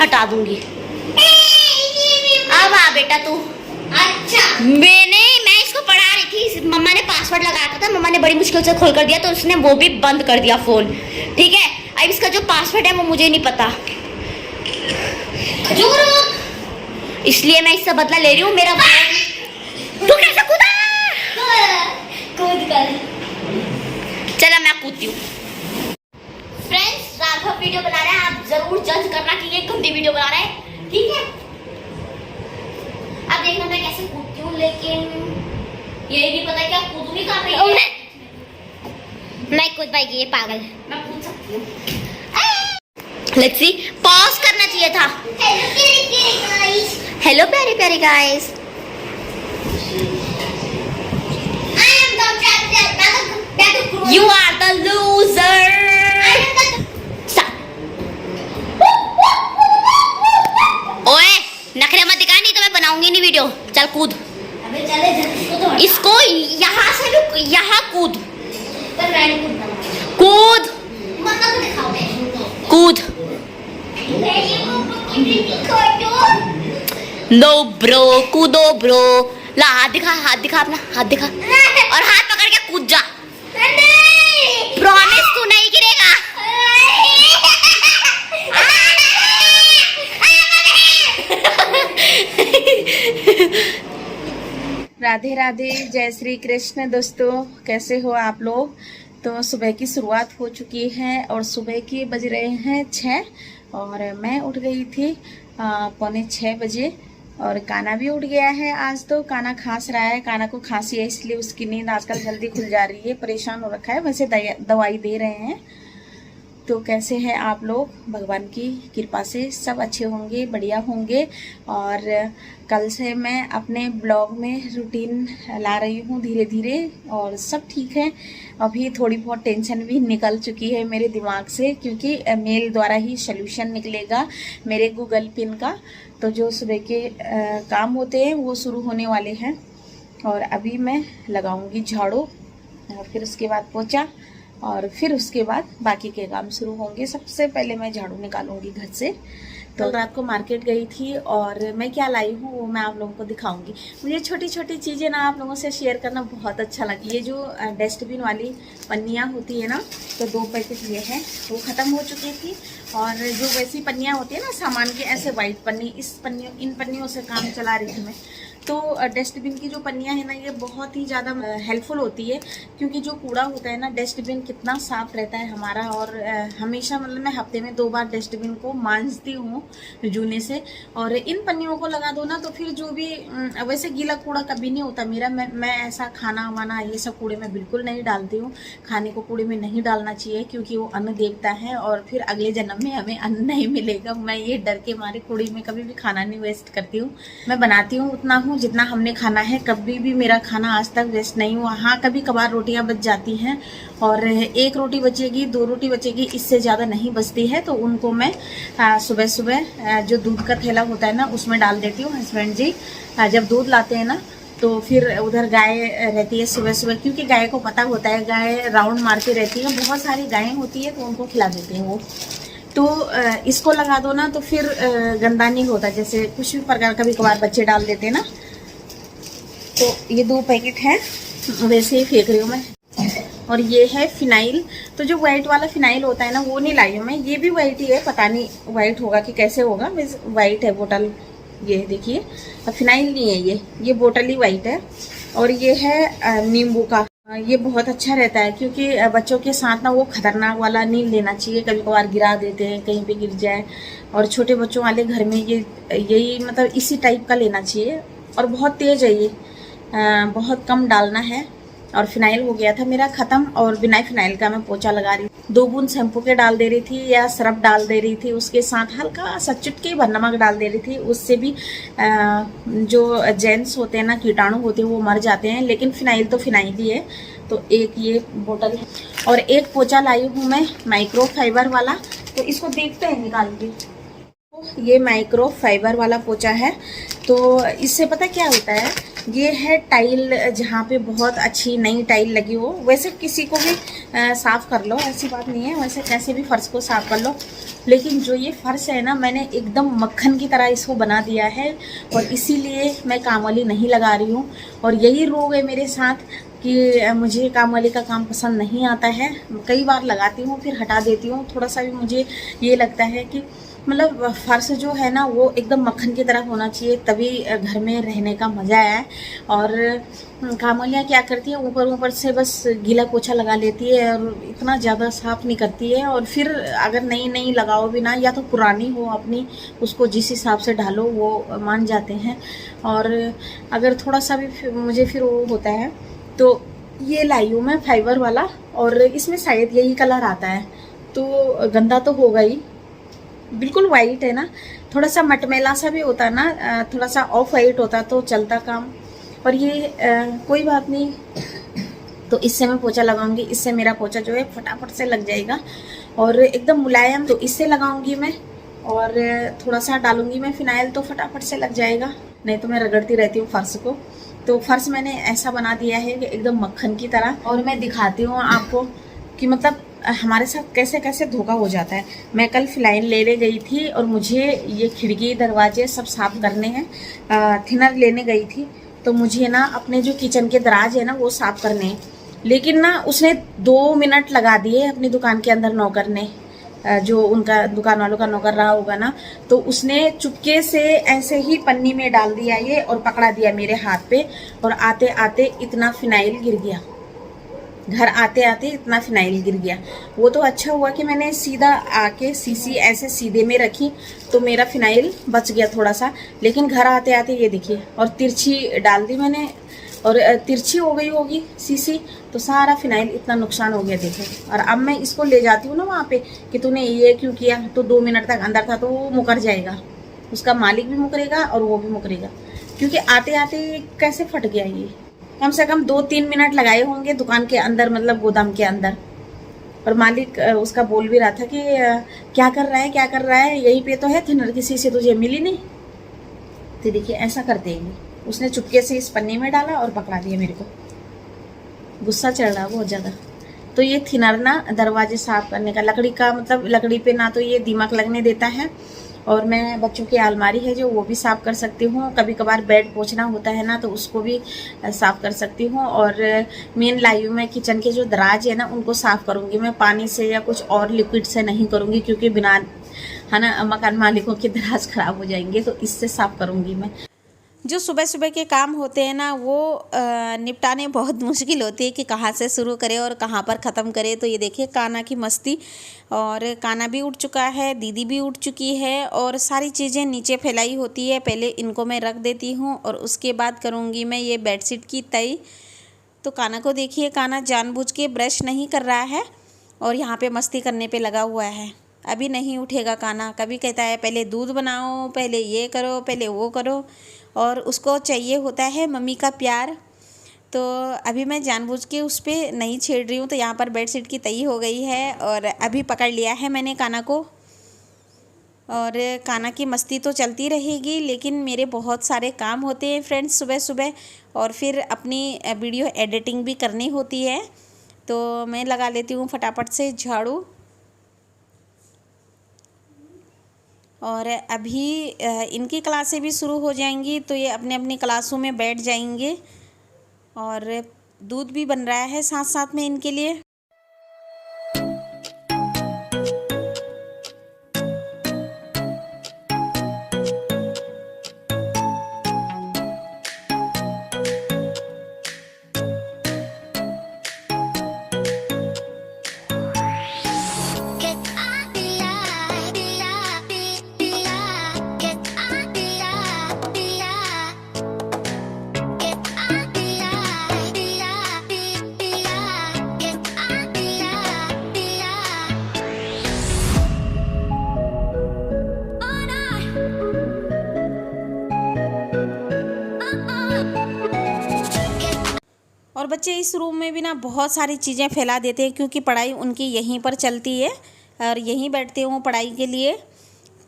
हटा दूंगी। अब आ बेटा तू। अच्छा मैं इसको पढ़ा रही थी, मम्मा ने पासवर्ड लगाया था, मम्मा ने बड़ी मुश्किल से खोल कर दिया, तो उसने वो भी बंद कर दिया फोन। ठीक है, अब इसका जो पासवर्ड है वो मुझे नहीं पता, इसलिए मैं इससे बदला ले रही हूँ। मेरा तू कैसे कूदा? कूद कर। चला मैं कूदती हूँ। फ्रेंड्स, राघव वीडियो बना रहा है, आप जरूर जज करना कि ये गंदी वीडियो बना रहा है, ठीक है? अब देखना मैं कैसे कूदती हूँ, लेकिन ये नहीं पता क्या कूदूंगी कहाँ पे। मैं कूद पाएगी ये पागल? मैं कूद सकती हूँ। लेट्स सी, पॉज करना चाहिए था। हेलो प्यारे प्यारे guys. You are the loser. ओए नखरे मत दिखा, नहीं तो मैं बनाऊंगी नहीं वीडियो। चल कूद। अबे चले इसको यहाँ से रुक, यहाँ कूद। कूद कूद। नो ब्रो, कूदो ब्रो। ला हाथ दिखा, हाथ दिखा अपना, हाथ दिखा और हाथ पकड़ के कूद जा। प्रॉमिस तू नहीं गिरेगा। राधे राधे, जय श्री कृष्ण। दोस्तों कैसे हो आप लोग? तो सुबह की शुरुआत हो चुकी है और सुबह के बज रहे हैं 6 और मैं उठ गई थी 5:45 बजे और काना भी उठ गया है। आज तो काना खांस रहा है, काना को खांसी है इसलिए उसकी नींद आजकल जल्दी खुल जा रही है, परेशान हो रखा है। वैसे दवाई दे रहे हैं। तो कैसे हैं आप लोग? भगवान की कृपा से सब अच्छे होंगे, बढ़िया होंगे। और कल से मैं अपने ब्लॉग में रूटीन ला रही हूँ धीरे धीरे और सब ठीक है। अभी थोड़ी बहुत टेंशन भी निकल चुकी है मेरे दिमाग से, क्योंकि मेल द्वारा ही सॉल्यूशन निकलेगा मेरे गूगल पिन का। तो जो सुबह के काम होते हैं वो शुरू होने वाले हैं और अभी मैं लगाऊंगी झाड़ू और फिर उसके बाद पोछा और फिर उसके बाद बाकी के काम शुरू होंगे। सबसे पहले मैं झाड़ू निकालूंगी घर से। तो रात को मार्केट गई थी और मैं क्या लाई हूँ वो मैं आप लोगों को दिखाऊंगी। मुझे छोटी छोटी चीज़ें ना आप लोगों से शेयर करना बहुत अच्छा लगा। ये जो डस्टबिन वाली पन्नियाँ होती है ना, तो 2 पैकेट ये है, वो ख़त्म हो चुकी थी। और जो वैसी पन्नियाँ होती है ना सामान की, ऐसे वाइट पन्नी, इन पन्नियों से काम चला रही थी मैं। तो डस्टबिन की जो पन्नियाँ है ना, ये बहुत ही ज़्यादा हेल्पफुल होती है, क्योंकि जो कूड़ा होता है ना, डस्टबिन कितना साफ़ रहता है हमारा। और हमेशा मतलब मैं हफ्ते में 2 बार डस्टबिन को मांजती हूँ जूने से। और इन पन्नियों को लगा दो ना तो फिर जो भी वैसे गीला कूड़ा कभी नहीं होता मेरा। मैं ऐसा खाना वाना ये सब कूड़े में बिल्कुल नहीं डालती हूँ। खाने को कूड़े में नहीं डालना चाहिए, क्योंकि वो अन्न देवता है और फिर अगले जन्म में हमें अन्न नहीं मिलेगा। मैं ये डर के मारे कूड़े में कभी भी खाना नहीं वेस्ट करती हूँ। मैं बनाती हूँ उतना जितना हमने खाना है। कभी भी मेरा खाना आज तक वेस्ट नहीं हुआ। हाँ, कभी कभार रोटियां बच जाती हैं और 1 रोटी बचेगी, 2 रोटी बचेगी, इससे ज़्यादा नहीं बचती है। तो उनको मैं सुबह सुबह जो दूध का थैला होता है ना उसमें डाल देती हूँ। हस्बैंड जी जब दूध लाते हैं ना तो फिर उधर गाय रहती है सुबह सुबह, क्योंकि गाय को पता होता है, गाय राउंड मारती रहती है, बहुत सारी गायें होती है तो उनको खिला देते हैं वो। तो इसको लगा दो ना तो फिर गंदा नहीं होता। जैसे कुछ भी प्रकार कभी कभार बच्चे डाल देते हैं ना। तो ये 2 पैकेट है, वैसे ही फेंक रही हूँ मैं। और ये है फिनाइल। तो जो वाइट वाला फिनाइल होता है ना वो नहीं लाई हूँ मैं। ये भी वाइट ही है, पता नहीं वाइट होगा कि कैसे होगा, बस वाइट है बोतल। ये देखिए, फिनाइल नहीं है ये बोतल ही वाइट है। और ये है नींबू का। ये बहुत अच्छा रहता है, क्योंकि बच्चों के साथ ना वो खतरनाक वाला नहीं लेना चाहिए। कभी कभार गिरा देते हैं, कहीं पे गिर जाए। और छोटे बच्चों वाले घर में यही मतलब इसी टाइप का लेना चाहिए। और बहुत तेज है ये, बहुत कम डालना है। और फिनाइल हो गया था मेरा ख़त्म और बिना फिनाइल का मैं पोछा लगा रही। 2 बूंद शैम्पू के डाल दे रही थी या सरफ डाल दे रही थी, उसके साथ हल्का सा चुटकी भर नमक डाल दे रही थी। उससे भी जो जेंट्स होते हैं ना, कीटाणु होते हैं, वो मर जाते हैं। लेकिन फिनाइल तो फिनाइल ही है। तो एक ये बोतल है और एक पोछा लाई हूँ मैं माइक्रो फाइबर वाला। तो इसको देखते हैं निकाल के। ये माइक्रो फाइबर वाला पोछा है। तो इससे पता क्या होता है, ये है टाइल जहाँ पे बहुत अच्छी नई टाइल लगी हो, वैसे किसी को भी साफ़ कर लो, ऐसी बात नहीं है, वैसे कैसे भी फ़र्श को साफ़ कर लो। लेकिन जो ये फ़र्श है ना, मैंने एकदम मक्खन की तरह इसको बना दिया है और इसीलिए मैं काम वाली नहीं लगा रही हूँ। और यही रोग है मेरे साथ कि मुझे काम वाली का काम पसंद नहीं आता है। कई बार लगाती हूँ फिर हटा देती हूँ। थोड़ा सा भी मुझे ये लगता है कि मतलब फर्श जो है ना वो एकदम मक्खन की तरह होना चाहिए, तभी घर में रहने का मज़ा है। और कामलियाँ क्या करती है, ऊपर ऊपर से बस गीला पोछा लगा लेती है और इतना ज़्यादा साफ़ नहीं करती है। और फिर अगर नई नई लगाओ भी ना, या तो पुरानी हो अपनी, उसको जिस हिसाब से डालो वो मान जाते हैं। और अगर थोड़ा सा भी मुझे फिर वो होता है तो ये लाई हूँ मैं फाइबर वाला, और इसमें शायद यही कलर आता है। तो गंदा तो होगा ही, बिल्कुल वाइट है ना, थोड़ा सा मटमैला सा भी होता है ना, थोड़ा सा ऑफ वाइट होता तो चलता काम। और ये कोई बात नहीं, तो इससे मैं पोछा लगाऊंगी। इससे मेरा पोछा जो है फटाफट से लग जाएगा और एकदम मुलायम। तो इससे लगाऊंगी मैं, और थोड़ा सा डालूंगी मैं फिनाइल तो फटाफट से लग जाएगा। नहीं तो मैं रगड़ती रहती हूँ फर्श को। तो फर्श मैंने ऐसा बना दिया है कि एकदम मक्खन की तरह। और मैं दिखाती हूँ आपको कि मतलब हमारे साथ कैसे कैसे धोखा हो जाता है। मैं कल फिनाइल लेने गई थी और मुझे ये खिड़की दरवाजे सब साफ करने हैं। थिनर लेने गई थी, तो मुझे ना अपने जो किचन के दराज है ना वो साफ करने हैं। लेकिन ना उसने 2 मिनट लगा दिए अपनी दुकान के अंदर नौकर ने, जो उनका दुकान वालों का नौकर रहा होगा ना, तो उसने चुपके से ऐसे ही पन्नी में डाल दिया ये और पकड़ा दिया मेरे हाथ पे। और आते आते इतना फिनाइल गिर गया, घर आते आते इतना फिनाइल गिर गया। वो तो अच्छा हुआ कि मैंने सीधा आके सीसी ऐसे सीधे में रखी तो मेरा फिनाइल बच गया थोड़ा सा। लेकिन घर आते आते ये देखिए, और तिरछी डाल दी मैंने और तिरछी हो गई होगी सीसी, तो सारा फिनाइल इतना नुकसान हो गया देखो। और अब मैं इसको ले जाती हूँ ना वहाँ पे कि तूने ये क्यों किया, तो 2 मिनट तक अंदर था तो वो मुकर जाएगा, उसका मालिक भी मुकरेगा और वो भी मुकरेगा, क्योंकि आते आते कैसे फट गया ये। कम से कम 2-3 मिनट लगाए होंगे दुकान के अंदर, मतलब गोदाम के अंदर। और मालिक उसका बोल भी रहा था कि क्या कर रहा है क्या कर रहा है, यहीं पे तो है थिनर, किसी से तुझे मिली नहीं। तो देखिए ऐसा करते हैं, उसने चुपके से इस पन्नी में डाला और पकड़ा दिया मेरे को। गुस्सा चढ़ रहा बहुत ज़्यादा। तो ये थिनर ना दरवाजे साफ करने का, लकड़ी का, मतलब लकड़ी पे ना तो ये दीमक लगने देता है। और मैं बच्चों की अलमारी है जो, वो भी साफ़ कर सकती हूँ। कभी कभार बेड पोंछना होता है ना तो उसको भी साफ़ कर सकती हूँ। और मेन लाई हूँ मैं किचन के जो दराज है ना उनको साफ़ करूँगी मैं पानी से या कुछ और लिक्विड से नहीं करूँगी, क्योंकि बिना है ना मकान मालिकों के दराज ख़राब हो जाएंगे, तो इससे साफ़ करूँगी मैं। जो सुबह सुबह के काम होते हैं ना वो निपटाने बहुत मुश्किल होती है कि कहाँ से शुरू करें और कहाँ पर ख़त्म करें। तो ये देखिए काना की मस्ती, और काना भी उठ चुका है, दीदी भी उठ चुकी है और सारी चीज़ें नीचे फैलाई होती है। पहले इनको मैं रख देती हूँ और उसके बाद करूँगी मैं ये बेडशीट की तय। तो काना को देखिए, काना जानबूझ के ब्रश नहीं कर रहा है और यहाँ पे मस्ती करने पे लगा हुआ है। अभी नहीं उठेगा काना, कभी कहता है पहले दूध बनाओ, पहले ये करो, पहले वो करो, और उसको चाहिए होता है मम्मी का प्यार। तो अभी मैं जानबूझ के उस पर नहीं छेड़ रही हूँ। तो यहाँ पर बेडशीट की तय हो गई है और अभी पकड़ लिया है मैंने काना को, और काना की मस्ती तो चलती रहेगी। लेकिन मेरे बहुत सारे काम होते हैं फ्रेंड्स सुबह सुबह, और फिर अपनी वीडियो एडिटिंग भी करनी होती है। तो मैं लगा लेती हूँ फटाफट से झाड़ू। और अभी इनकी क्लासें भी शुरू हो जाएंगी तो ये अपने अपनी क्लासों में बैठ जाएंगे, और दूध भी बन रहा है साथ साथ में इनके लिए। और बच्चे इस रूम में भी ना बहुत सारी चीज़ें फैला देते हैं, क्योंकि पढ़ाई उनकी यहीं पर चलती है और यहीं बैठते हूँ पढ़ाई के लिए।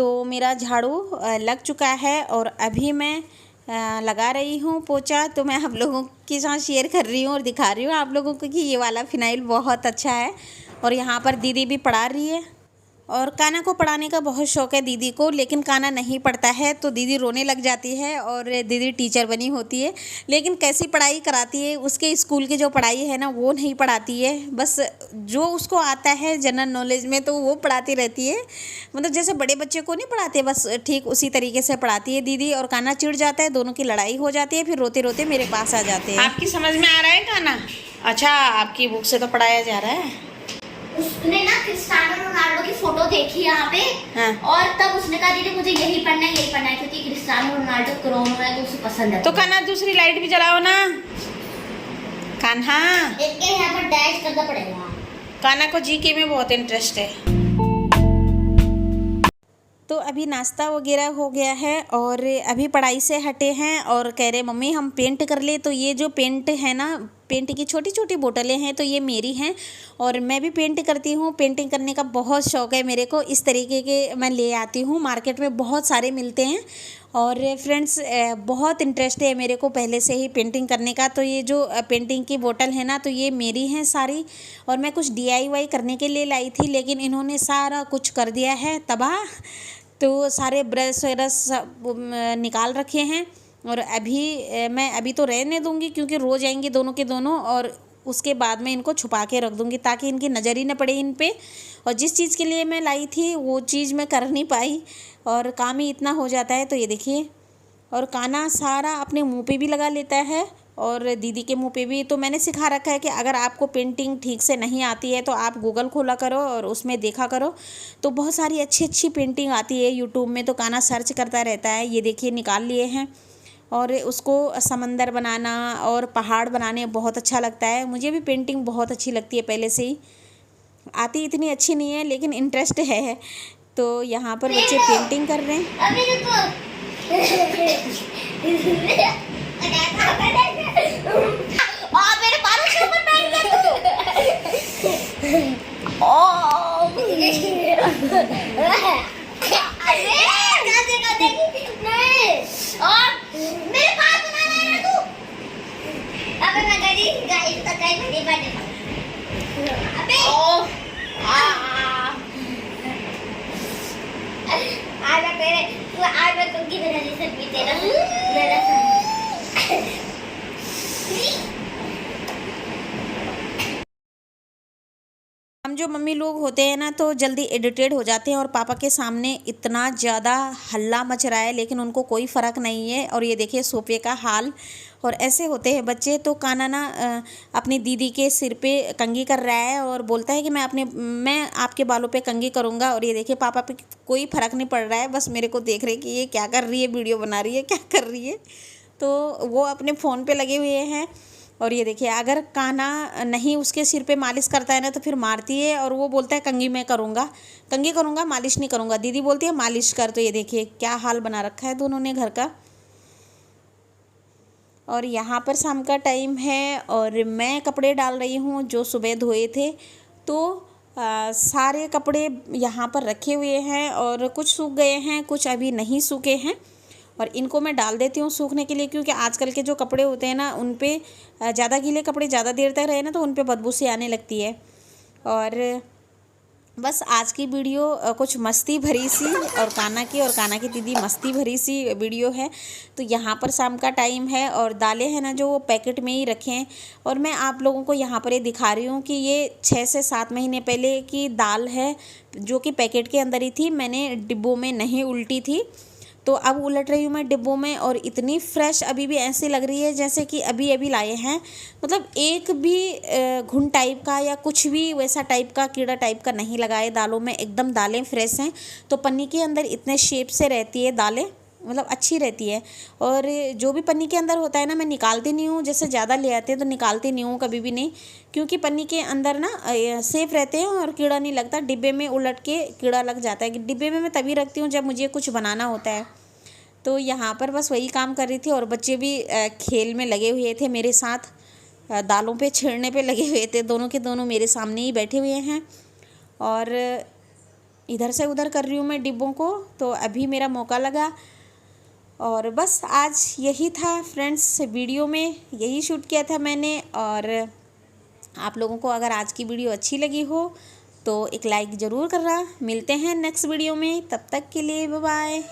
तो मेरा झाड़ू लग चुका है और अभी मैं लगा रही हूँ पोछा। तो मैं आप लोगों के साथ शेयर कर रही हूँ और दिखा रही हूँ आप लोगों को कि ये वाला फिनाइल बहुत अच्छा है। और यहाँ पर दीदी भी पढ़ा रही है और काना को पढ़ाने का बहुत शौक़ है दीदी को, लेकिन काना नहीं पढ़ता है तो दीदी रोने लग जाती है और दीदी टीचर बनी होती है। लेकिन कैसी पढ़ाई कराती है, उसके स्कूल की जो पढ़ाई है ना वो नहीं पढ़ाती है, बस जो उसको आता है जनरल नॉलेज में तो वो पढ़ाती रहती है। मतलब जैसे बड़े बच्चे को नहीं पढ़ाते, बस ठीक उसी तरीके से पढ़ाती है दीदी। और काना चिढ़ जाता है, दोनों की लड़ाई हो जाती है, फिर रोते रोते मेरे पास आ जाते हैं। आपकी समझ में आ रहा है काना? अच्छा, आपकी बुक से तो पढ़ाया जा रहा है। उसने ना क्रिस्टियानो रोनाल्डो की फोटो देखी यहाँ पे। हाँ। और तब उसने कहा दीदी मुझे यही पढ़ना है क्योंकि क्रिस्टियानो रोनाल्डो क्रोनो है तो उसे पसंद है। तो कान्हा दूसरी लाइट भी जलाओ ना कान्हा। एक यहाँ पर डैश करना पड़ेगा। कान्हा को जीके में बहुत इंटरेस्ट है। तो अभी नाश्ता वगैरह हो गया है और अभी पढ़ाई से हटे हैं और कह रहे मम्मी हम पेंट कर ले। तो ये जो पेंट है ना, पेंट की छोटी छोटी बोतलें हैं तो ये मेरी हैं और मैं भी पेंट करती हूँ। पेंटिंग करने का बहुत शौक़ है मेरे को। इस तरीके के मैं ले आती हूँ, मार्केट में बहुत सारे मिलते हैं। और फ्रेंड्स बहुत इंटरेस्ट है मेरे को पहले से ही पेंटिंग करने का। तो ये जो पेंटिंग की बोतल है ना तो ये मेरी हैं सारी। और मैं कुछ DIY करने के लिए लाई थी, लेकिन इन्होंने सारा कुछ कर दिया है तबाह। तो सारे ब्रश व्रश निकाल रखे हैं और अभी मैं अभी तो रहने दूंगी क्योंकि रोज़ आएंगे दोनों के दोनों, और उसके बाद में इनको छुपा के रख दूंगी ताकि इनकी नज़र ही न पड़े इन पे। और जिस चीज़ के लिए मैं लाई थी वो चीज़ मैं कर नहीं पाई और काम ही इतना हो जाता है। तो ये देखिए, और काना सारा अपने मुँह पे भी लगा लेता है और दीदी के मुंह पे भी। तो मैंने सिखा रखा है कि अगर आपको पेंटिंग ठीक से नहीं आती है तो आप गूगल खोला करो और उसमें देखा करो, तो बहुत सारी अच्छी अच्छी पेंटिंग आती है यूट्यूब में। तो काना सर्च करता रहता है। ये देखिए निकाल लिए हैं। और उसको समंदर बनाना और पहाड़ बनाने बहुत अच्छा लगता है। मुझे भी पेंटिंग बहुत अच्छी लगती है पहले से ही। आती इतनी अच्छी नहीं है लेकिन इंटरेस्ट है। तो यहाँ पर बच्चे पेंटिंग कर रहे हैं। मेरे बालों के ऊपर बैठ गया और मेरे बाल बनाना है ना तू। अबे मैं गाइस तक नहीं बैठे। अबे आज मैं तुमकी तरह से पीते ना मेरा हम जो मम्मी लोग होते हैं ना तो जल्दी इरिटेट हो जाते हैं और पापा के सामने इतना ज़्यादा हल्ला मच रहा है लेकिन उनको कोई फ़र्क नहीं है। और ये देखिए सोफे का हाल। और ऐसे होते हैं बच्चे। तो काना ना अपनी दीदी के सिर पे कंघी कर रहा है और बोलता है कि मैं आपके बालों पे कंघी करूँगा। और ये देखिए पापा पे कोई फ़र्क नहीं पड़ रहा है, बस मेरे को देख रहे कि ये क्या कर रही है, वीडियो बना रही है, क्या कर रही है। तो वो अपने फ़ोन पे लगे हुए हैं। और ये देखिए अगर काना नहीं उसके सिर पे मालिश करता है ना तो फिर मारती है और वो बोलता है कंघी मैं करूँगा, कंघी करूँगा, मालिश नहीं करूँगा। दीदी बोलती है मालिश कर। तो ये देखिए क्या हाल बना रखा है दोनों ने घर का। और यहाँ पर शाम का टाइम है और मैं कपड़े डाल रही हूँ जो सुबह धोए थे। तो सारे कपड़े यहाँ पर रखे हुए हैं और कुछ सूख गए हैं, कुछ अभी नहीं सूखे हैं। और इनको मैं डाल देती हूँ सूखने के लिए क्योंकि आजकल के जो कपड़े होते हैं ना उन पे ज़्यादा गीले कपड़े ज़्यादा देर तक रहे ना तो उन पे बदबू सी आने लगती है। और बस आज की वीडियो कुछ मस्ती भरी सी और काना की दीदी मस्ती भरी सी वीडियो है। तो यहाँ पर शाम का टाइम है और दालें हैं ना जो वो पैकेट में ही रखे हैं। और मैं आप लोगों को यहाँ पर ये दिखा रही हूँ कि ये 6 से 7 महीने पहले की दाल है जो कि पैकेट के अंदर ही थी, मैंने डिब्बों में नहीं उल्टी थी। तो अब उलट रही हूँ मैं डिब्बों में और इतनी फ्रेश अभी भी ऐसी लग रही है जैसे कि अभी अभी लाए हैं। मतलब एक भी घुन टाइप का या कुछ भी वैसा टाइप का कीड़ा टाइप का नहीं लगाए दालों में, एकदम दालें फ्रेश हैं। तो पन्नी के अंदर इतने शेप से रहती है दालें, मतलब अच्छी रहती है। और जो भी पन्नी के अंदर होता है ना मैं निकालती नहीं हूँ, जैसे ज़्यादा ले आते हैं तो निकालती नहीं हूँ कभी भी नहीं, क्योंकि पन्नी के अंदर ना सेफ रहते हैं और कीड़ा नहीं लगता। डिब्बे में उलट के कीड़ा लग जाता है। डिब्बे में मैं तभी रखती हूँ जब मुझे कुछ बनाना होता है। तो यहाँ पर बस वही काम कर रही थी और बच्चे भी खेल में लगे हुए थे मेरे साथ, दालों पे छेड़ने पे लगे हुए थे। दोनों के दोनों मेरे सामने ही बैठे हुए हैं। और इधर से उधर कर रही हूँ मैं डिब्बों को, तो अभी मेरा मौका लगा। और बस आज यही था फ्रेंड्स, वीडियो में यही शूट किया था मैंने। और आप लोगों को अगर आज की वीडियो अच्छी लगी हो तो एक लाइक ज़रूर करना। मिलते हैं नेक्स्ट वीडियो में, तब तक के लिए बाय बाय।